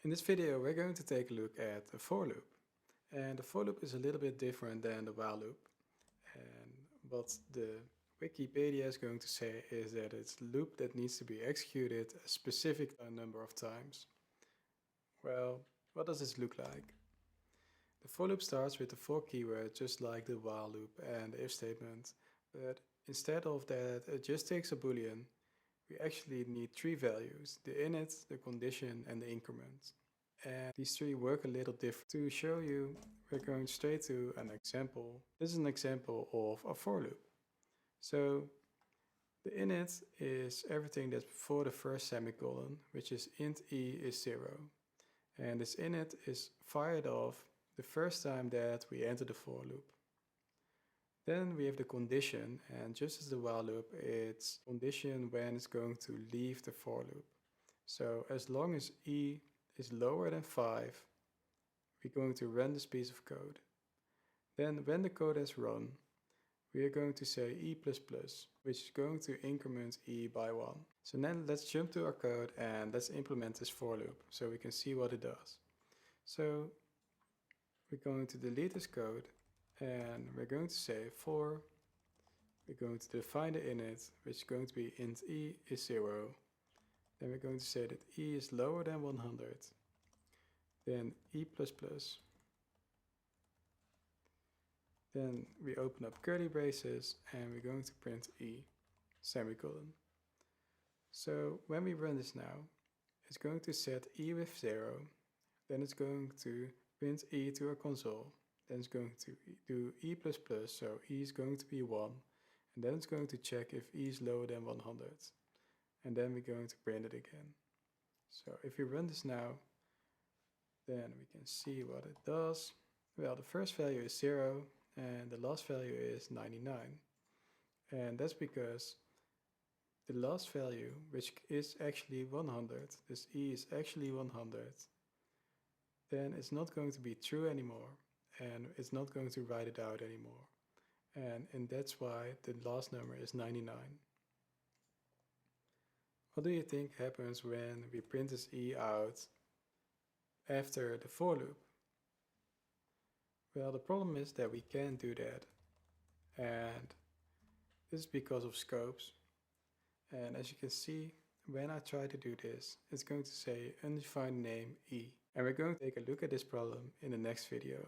In this video we're going to take a look at a for loop. And the for loop is a little bit different than the while loop. And what the Wikipedia is going to say is that it's a loop that needs to be executed a specific number of times. Well, what does this look like? The for loop starts with the for keyword just like the while loop and the if statement, but instead of that it just takes a boolean. We actually need three values: the init, the condition and the increment. And these three work a little different. To show you, we're going straight to an example. This is an example of a for loop. So the init is everything that's before the first semicolon, which is int e is 0. And this init is fired off the first time that we enter the for loop. Then we have the condition, and just as the while loop, it's condition when it's going to leave the for loop. So as long as e is lower than 5, we're going to run this piece of code. Then when the code has run, we are going to say e++, which is going to increment e by 1. So now let's jump to our code and let's implement this for loop so we can see what it does. So we're going to delete this code and we're going to say for, we're going to define the init, which is going to be int e is 0. Then we're going to say that e is lower than 100. Then e++. Then we open up curly braces and we're going to print e, semicolon. So when we run this now, it's going to set e with 0. Then it's going to print e to our console. Then it's going to do e++, so e is going to be 1. And then it's going to check if e is lower than 100. And then we're going to print it again. So if we run this now, then we can see what it does. Well, the first value is 0 and the last value is 99. And that's because the last value, which is actually 100, this e is actually 100, then it's not going to be true anymore. And it's not going to write it out anymore. And that's why the last number is 99. What do you think happens when we print this e out after the for loop? Well, the problem is that we can't do that. And this is because of scopes. And as you can see, when I try to do this, it's going to say undefined name e. And we're going to take a look at this problem in the next video.